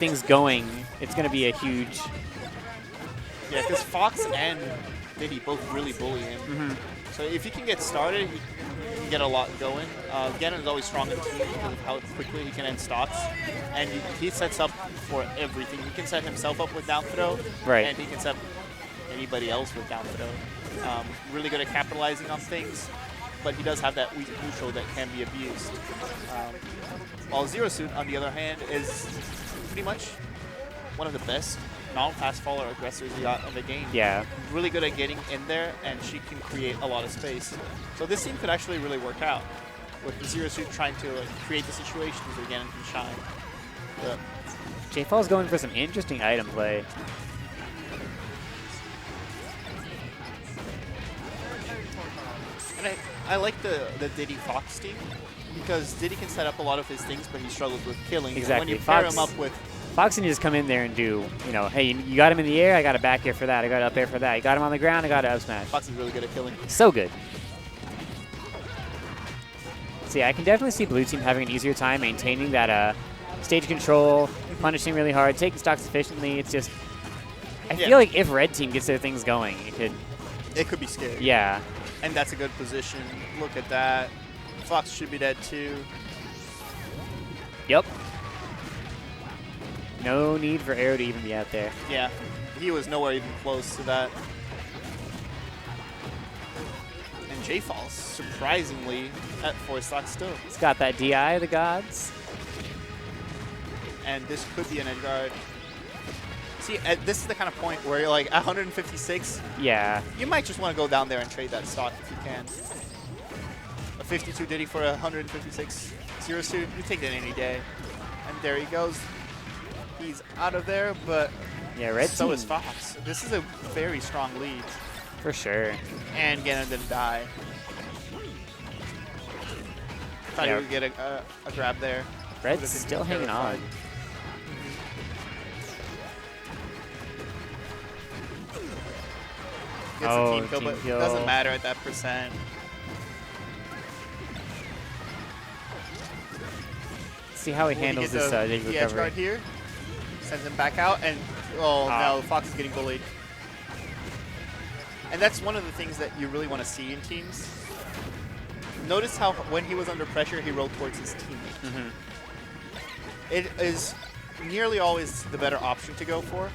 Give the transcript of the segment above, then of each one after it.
things going, it's going to be a huge. Yeah, because Fox and Diddy both really bully him. So if he can get started, he can get a lot going. Ganon is always strong in team because of how quickly he can end stocks. And he sets up for everything. He can set himself up with down throw, Right. and he can set anybody else with down throw. Really good at capitalizing on things, but he does have that weak neutral that can be abused. While Zero Suit, on the other hand, is pretty much one of the best non-fast faller aggressors we got in the game. Yeah. Really good at getting in there, and she can create a lot of space. So this team could actually really work out with Zero Suit trying to create the situations where Ganon can shine. But JFalls going for some interesting item play. and I like the Diddy Fox team because Diddy can set up a lot of his things, but he struggles with killing. Exactly. And when you pair him up with Fox can just come in there and do, you know, hey, you got him in the air, I got a back air for that, I got up air for that. You got him on the ground, I got an up smash. Fox is really good at killing. So good. So yeah, I can definitely see Blue Team having an easier time maintaining that stage control, punishing really hard, taking stocks efficiently. It's just, I feel like if Red Team gets their things going, it could be scary. Yeah. And that's a good position. Look at that. Fox should be dead too. Yep. No need for Aero to even be out there. Yeah, he was nowhere even close to that. And JFalls, surprisingly, at 4 stocks still. It's got that DI of the gods. And this could be an edge guard. See, this is the kind of point where you're like, at 156, yeah, you might just want to go down there and trade that stock if you can. A 52 Diddy for a 156 Zero Suit, you take that any day. And there he goes. He's out of there, but yeah, Red so Team. is Fox. This is a very strong lead. For sure. And Ganon didn't die. Thought he would get a grab there. Red's still hanging on. Gets a team kill, but it doesn't matter at that percent. See how he handles this dig the edge guard here. Sends him back out, and no, Fox is getting bullied. And that's one of the things that you really want to see in teams. Notice how when he was under pressure, he rolled towards his teammate. It is nearly always the better option to go for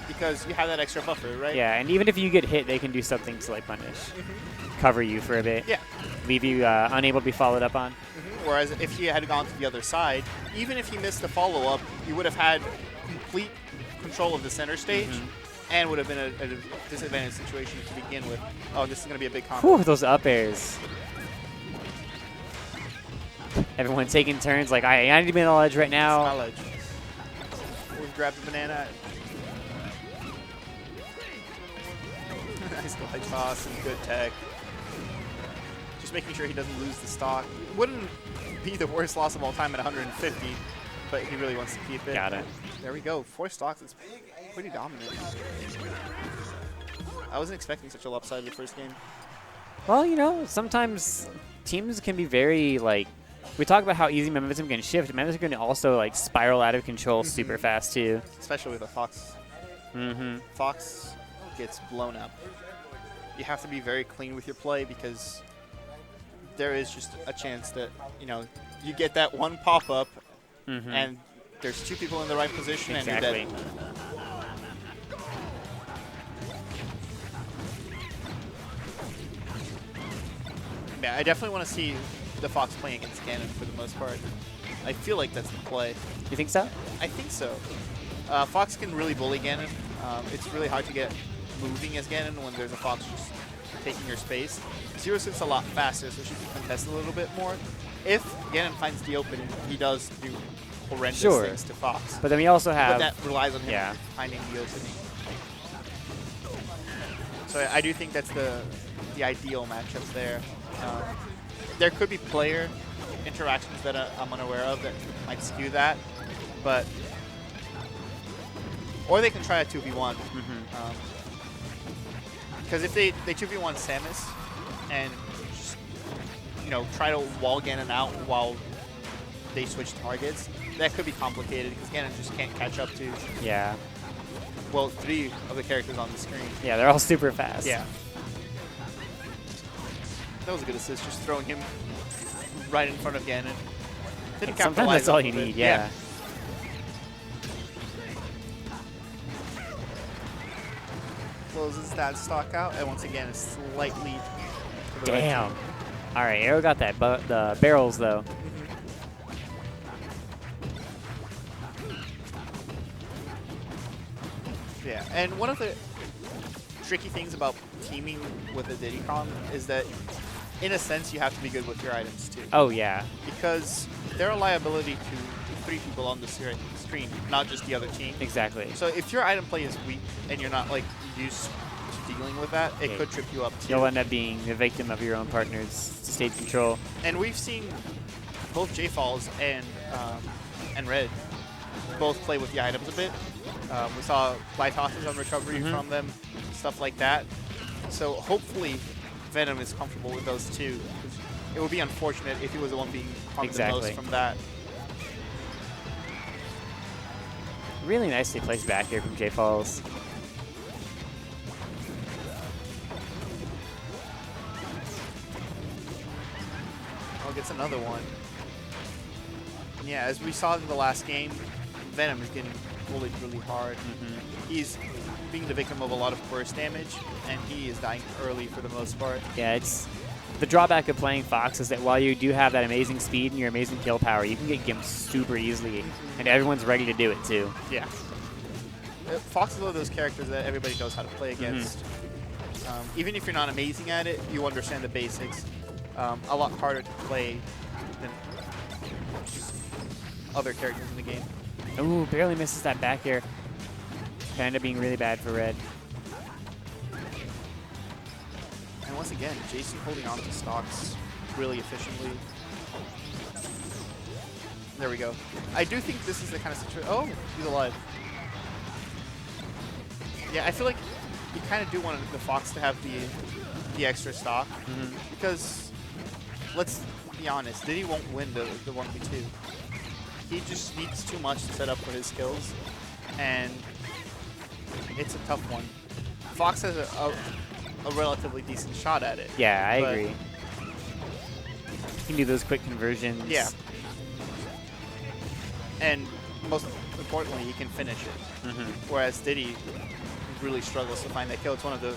because you have that extra buffer, right? Yeah, and even if you get hit, they can do something to like punish, cover you for a bit, leave you unable to be followed up on. Whereas if he had gone to the other side, even if he missed the follow-up, you would have had complete control of the center stage and would have been a disadvantaged situation to begin with. Oh, this is going to be a big combo. Whew, those up airs. Everyone taking turns like, I need to be on the ledge right now. My ledge. We've grabbed the banana. Nice ledge toss and good tech. Just making sure he doesn't lose the stock. Wouldn't be the worst loss of all time at 150, but he really wants to keep it. Got it. There we go. 4 stocks. It's pretty dominant. I wasn't expecting such a lopsided first game. Well, you know, sometimes teams can be very, like, we talk about how easy momentum can shift. Momentum can also, like, spiral out of control super fast, too. Especially with a Fox. Fox gets blown up. You have to be very clean with your play because there is just a chance that, you know, you get that one pop-up and there's 2 people in the right position and you're dead. Yeah, I definitely want to see the Fox playing against Ganon for the most part. I feel like that's the play. You think so? I think so. Fox can really bully Ganon. It's really hard to get moving as Ganon when there's a Fox just taking your space. Zero Suit's a lot faster, so she can contest a little bit more. If Ganon finds the opening, he does do horrendous things to Fox. But then we also have... But that relies on him finding the opening. So I do think that's the ideal matchup there. There could be player interactions that I'm unaware of that might skew that, but... Or they can try a 2v1. Because if they 2v1 Samus and just, you know, try to wall Ganon out while they switch targets, that could be complicated because Ganon just can't catch up to, Yeah. well, 3 of the characters on the screen. Yeah, they're all super fast. Yeah. That was a good assist, just throwing him right in front of Ganon. Didn't Sometimes capitalize that's all off you of it. need, yeah. Closes that stock out, and once again, a slight lead. To the red Damn. team. All right, Aero got that, but the barrels though. Yeah, and one of the tricky things about teaming with a Diddy Kong is that, in a sense, you have to be good with your items too. Oh yeah. Because they're a liability to 3 people on the screen, not just the other team. Exactly. So if your item play is weak and you're not like used to dealing with that, it could trip you up too. You'll end up being the victim of your own partner's stage control. And we've seen both JFalls and Red both play with the items a bit. We saw fly tosses on recovery from them, stuff like that. So hopefully Venom is comfortable with those too. It would be unfortunate if he was the one being harmed the most from that. Really nicely placed back here from JFalls. Oh, gets another one. Yeah, as we saw in the last game, Venom is getting bullied really hard. He's being the victim of a lot of burst damage, and he is dying early for the most part. Yeah, it's the drawback of playing Fox is that while you do have that amazing speed and your amazing kill power, you can get gimped super easily, and everyone's ready to do it too. Yeah. Fox is one of those characters that everybody knows how to play against. Even if you're not amazing at it, you understand the basics. A lot harder to play than other characters in the game. Ooh, barely misses that back air. Could end up being really bad for Red. And once again, Jason holding on to stocks really efficiently. There we go. I do think this is the kind of situation. Oh, he's alive. Yeah, I feel like you kind of do want the Fox to have the extra stock because let's be honest, Diddy won't win the 1v2. He just needs too much to set up for his skills, and it's a tough one. Fox has a relatively decent shot at it. Yeah, I agree. He can do those quick conversions. Yeah. And most importantly, he can finish it. Whereas Diddy really struggles to find that kill. It's one of his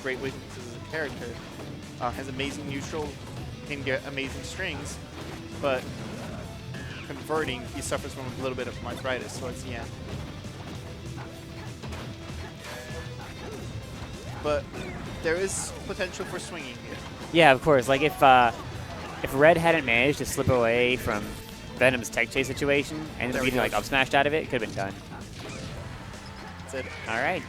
great weaknesses as a character. Has amazing neutral, can get amazing strings, but converting, he suffers from a little bit of arthritis towards the end. But there is potential for swinging here. Yeah, of course. Like if Red hadn't managed to slip away from Venom's tech chase situation and getting like up smashed out of it, could have been done. That's it. All right.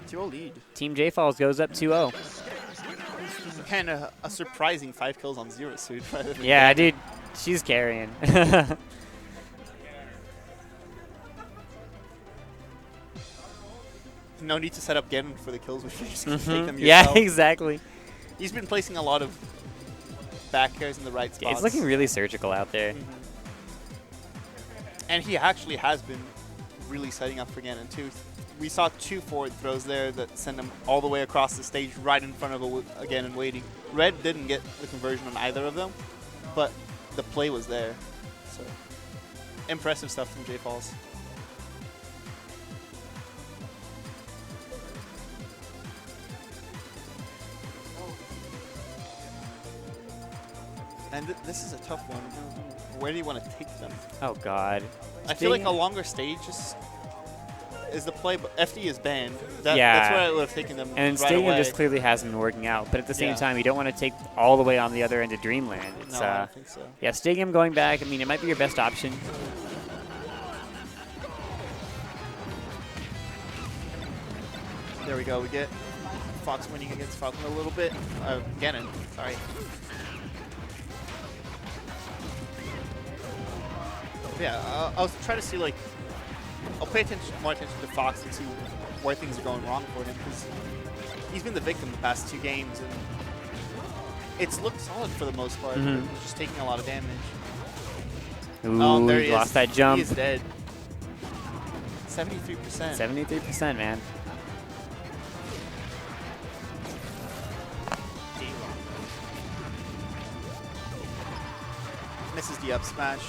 2-0 lead. Team JFalls goes up 2-0. Kind of a surprising 5 kills on Zero Suit. Yeah, dude, she's carrying. No need to set up Ganon for the kills if you just can take them yourself. Yeah, exactly. He's been placing a lot of back airs in the right spots. It's looking really surgical out there. And he actually has been really setting up for Ganon too. We saw 2 forward throws there that send him all the way across the stage right in front of Ganon waiting. Red didn't get the conversion on either of them, but the play was there. So impressive stuff from JFalls. And this is a tough one. Where do you want to take them? Oh, God. I feel like a longer stage is the play, but FD is banned. That's where I would have taken them. And right Stadium away. just clearly hasn't been working out. But at the same time, you don't want to take all the way on the other end of Dreamland. It's, no, I don't think so. Yeah, Stadium going back, I mean, it might be your best option. There we go. We get Fox winning against Falcon a little bit. Ganon, sorry. Yeah, I'll try to see, like, I'll pay more attention to Fox and see where things are going wrong for him, because he's been the victim the past 2 games, and it's looked solid for the most part. He's just taking a lot of damage. Ooh, there he he lost is. that jump. He is dead. 73%. 73%, man. Misses the up smash.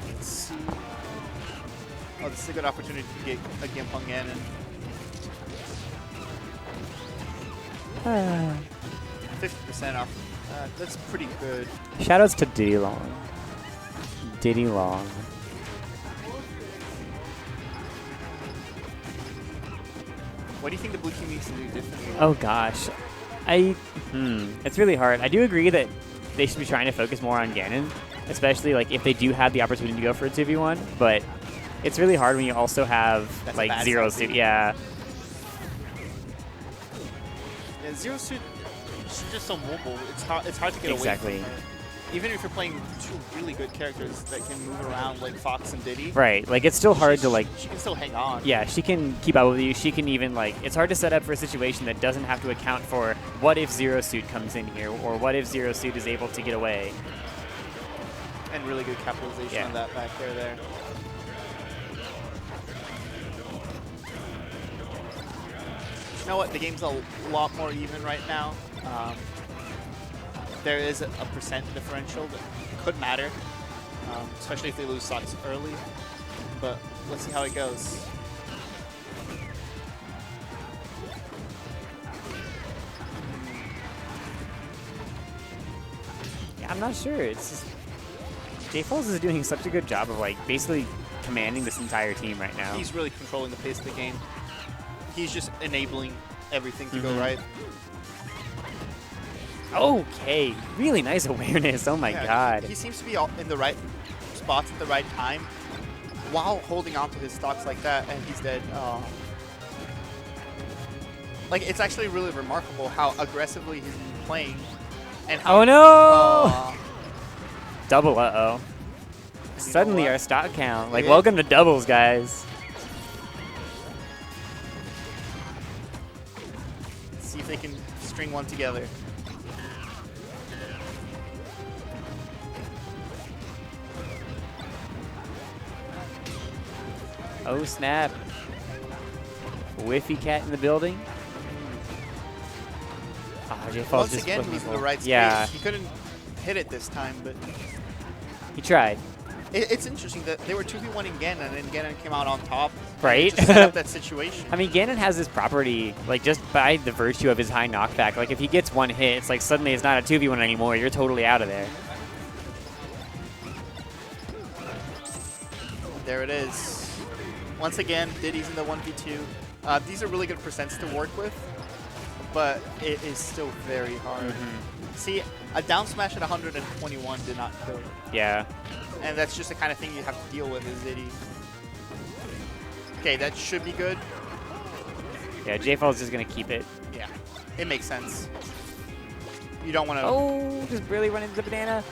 Let's see. Oh, this is a good opportunity to get a Gimpung in. And 50% off. That's pretty good. Shoutouts to Diddy Long. Diddy Long. What do you think the blue team needs to do differently? Oh gosh, it's really hard. I do agree that they should be trying to focus more on Ganon, especially like if they do have the opportunity to go for a 2v1. But it's really hard when you also have That's like Zero Suit. Yeah. Yeah, Zero Suit. She's just so mobile. It's hard to get Exactly. away from her. Even if you're playing two really good characters that can move around like Fox and Diddy. Right. Like it's still hard to like. She can still hang on. Yeah, she can keep up with you. She can even like. It's hard to set up for a situation that doesn't have to account for what if Zero Suit comes in here, or what if Zero Suit is able to get away. And really good capitalization on that back there. You know what? The game's a lot more even right now. There is a percent differential that could matter, especially if they lose stocks early. But let's see how it goes. Yeah, I'm not sure. It's just JFalls is doing such a good job of like basically commanding this entire team right now. He's really controlling the pace of the game. He's just enabling everything to go right. Okay, really nice awareness. Oh my god. He seems to be in the right spots at the right time while holding on to his stocks like that, and he's dead. Like, it's actually really remarkable how aggressively he's been playing. And how oh no! Double, uh-oh. Suddenly our stock count. Like, welcome to doubles, guys. Let's see if they can string one together. Oh, snap. Whiffy cat in the building. Oh, JFalls Once just again, he's in the right space. Yeah. He couldn't hit it this time, but he tried. It's interesting that they were 2v1ing Ganon, and then Ganon came out on top. Right? Just set up that situation. I mean, Ganon has this property, like, just by the virtue of his high knockback. Like, if he gets one hit, it's like suddenly it's not a 2v1 anymore. You're totally out of there. There it is. Once again, Diddy's in the 1v2. These are really good percents to work with, but it is still very hard. See, a down smash at 121 did not kill it. Yeah. And that's just the kind of thing you have to deal with as Diddy. Okay, that should be good. Yeah, JFalls is just going to keep it. Yeah, it makes sense. You don't want to... Oh, just barely run into the banana.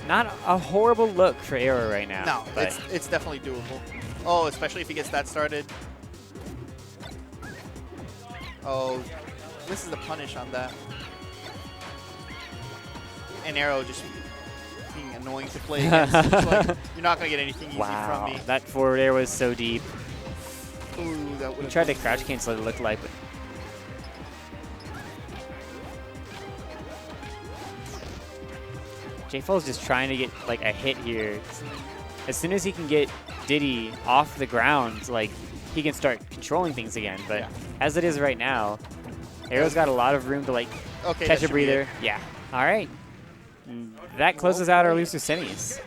Not a horrible look for Aero right now. No, it's definitely doable. Oh, especially if he gets that started. Oh, this is the punish on that. And Aero just being annoying to play against. Like, you're not going to get anything easy from me. That forward air was so deep. Ooh, that He tried to crouch cancel it looked like. But JFalls just trying to get like a hit here. As soon as he can get Diddy off the ground, like he can start controlling things again. But as it is right now, Aero's got a lot of room to like catch a breather. Yeah. All right. That closes out our loser semis.